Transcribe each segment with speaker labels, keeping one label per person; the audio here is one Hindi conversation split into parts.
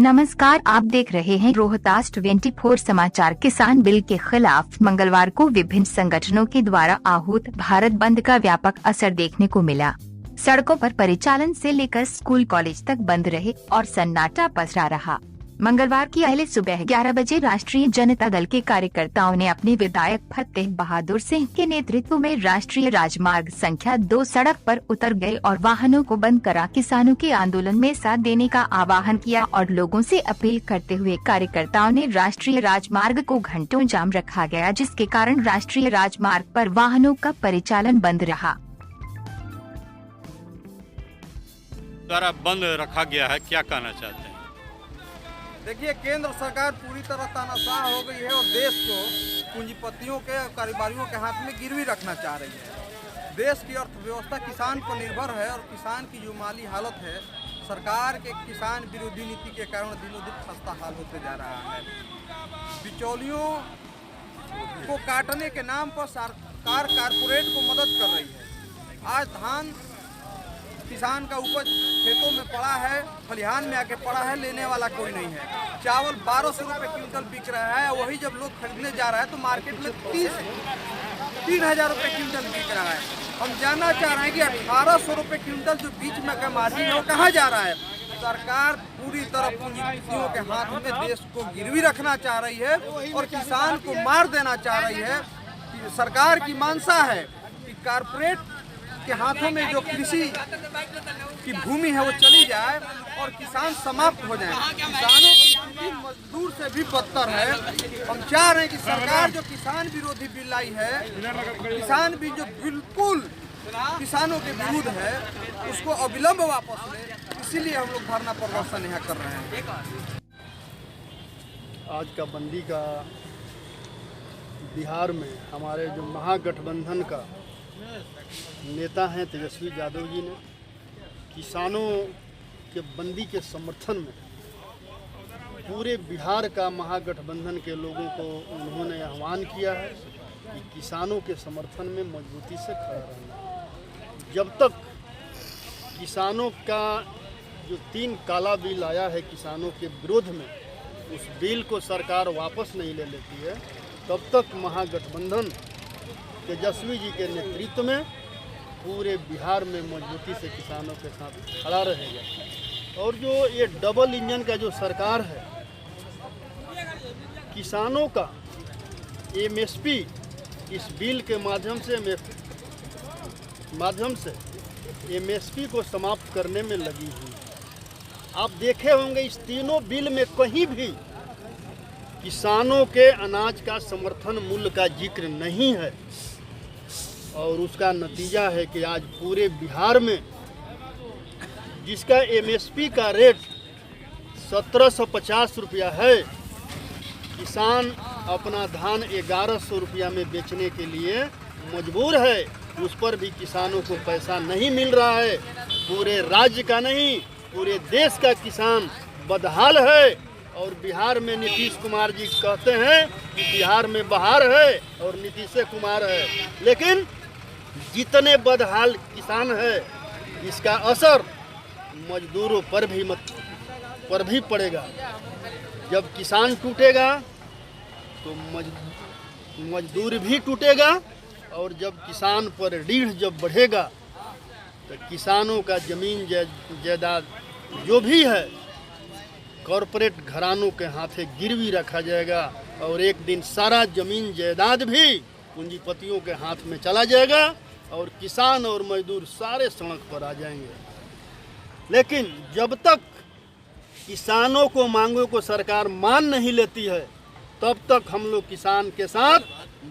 Speaker 1: नमस्कार, आप देख रहे हैं रोहतास 24 समाचार। किसान बिल के खिलाफ मंगलवार को विभिन्न संगठनों के द्वारा आहूत भारत बंद का व्यापक असर देखने को मिला। सड़कों पर परिचालन से लेकर स्कूल कॉलेज तक बंद रहे और सन्नाटा पसरा रहा। मंगलवार की पहले सुबह 11 बजे राष्ट्रीय जनता दल के कार्यकर्ताओं ने अपने विधायक फतेह बहादुर सिंह के नेतृत्व में राष्ट्रीय राजमार्ग संख्या 2 सड़क पर उतर गए और वाहनों को बंद करा किसानों के आंदोलन में साथ देने का आह्वान किया और लोगों से अपील करते हुए कार्यकर्ताओं ने राष्ट्रीय राजमार्ग को घंटों जाम रखा गया, जिसके कारण राष्ट्रीय राजमार्ग पर वाहनों का परिचालन बंद रहा।
Speaker 2: द्वारा बंद रखा गया है, क्या कहना चाहते हैं?
Speaker 3: देखिए, केंद्र सरकार पूरी तरह तानाशाह हो गई है और देश को पूंजीपतियों के कारोबारियों के हाथ में गिरवी रखना चाह रही है। देश की अर्थव्यवस्था किसान पर निर्भर है और किसान की जो माली हालत है, सरकार के किसान विरोधी नीति के कारण दिनों दिन खस्ता हाल होते जा रहा है। बिचौलियों को काटने के नाम पर सरकार कारपोरेट को मदद कर रही है। आज धान किसान का उपज खेतों में पड़ा है, खलिहान में आके पड़ा है, लेने वाला कोई नहीं है। चावल 1200 रुपये क्विंटल बिक रहा है, वही जब लोग खरीदने जा रहा है तो मार्केट में 3,000 रुपये क्विंटल बिक रहा है। हम जानना चाह रहे हैं कि 1800 रुपये क्विंटल जो बीच में का मार्जिन है वो कहाँ जा रहा है? सरकार पूरी तरह पूंजीपतियों के हाथ में देश को गिरवी रखना चाह रही है और किसान को मार देना चाह रही है। सरकार की मंशा है कि कारपोरेट के हाथों में जो कृषि की भूमि है वो चली जाए और किसान समाप्त हो जाए। किसानों की स्थिति मजदूर से भी बदतर है। हम चाह रहे हैं कि सरकार जो किसान विरोधी बिल लाई है, किसान बिल जो बिल्कुल किसानों के विरुद्ध है, उसको अविलंब वापस ले। इसीलिए हम लोग धरना प्रदर्शन यहाँ कर रहे हैं।
Speaker 4: आज का बंदी का बिहार में हमारे जो महागठबंधन का नेता हैं तेजस्वी यादव जी ने किसानों के बंदी के समर्थन में पूरे बिहार का महागठबंधन के लोगों को उन्होंने आह्वान किया है कि किसानों के समर्थन में मजबूती से खड़ा रहना। जब तक किसानों का जो 3 काला बिल आया है किसानों के विरोध में, उस बिल को सरकार वापस नहीं ले लेती है, तब तक महागठबंधन तेजस्वी जी के नेतृत्व में पूरे बिहार में मजबूती से किसानों के साथ खड़ा रहेगा। और जो ये डबल इंजन का जो सरकार है, किसानों का एमएसपी इस बिल के माध्यम से एमएसपी को समाप्त करने में लगी हुई। आप देखे होंगे इस तीनों बिल में कहीं भी किसानों के अनाज का समर्थन मूल्य का जिक्र नहीं है और उसका नतीजा है कि आज पूरे बिहार में जिसका एमएसपी का रेट 1750 रुपया है, किसान अपना धान 1100 रुपया में बेचने के लिए मजबूर है। उस पर भी किसानों को पैसा नहीं मिल रहा है। पूरे राज्य का नहीं, पूरे देश का किसान बदहाल है। और बिहार में नीतीश कुमार जी कहते हैं कि बिहार में बहार है और नीतीश कुमार है, लेकिन जितने बदहाल किसान है इसका असर मजदूरों पर भी पड़ेगा। जब किसान टूटेगा तो मजदूर भी टूटेगा और जब किसान पर रीढ़ जब बढ़ेगा तो किसानों का जमीन जायदाद जो भी है कॉरपोरेट घरानों के हाथे गिरवी रखा जाएगा और एक दिन सारा जमीन जायदाद भी पूंजीपतियों के हाथ में चला जाएगा और किसान और मजदूर सारे सड़क पर आ जाएंगे। लेकिन जब तक किसानों को मांगों को सरकार मान नहीं लेती है, तब तक हम लोग किसान के साथ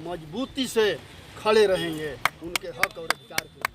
Speaker 4: मजबूती से खड़े रहेंगे उनके हक और अधिकार के लिए।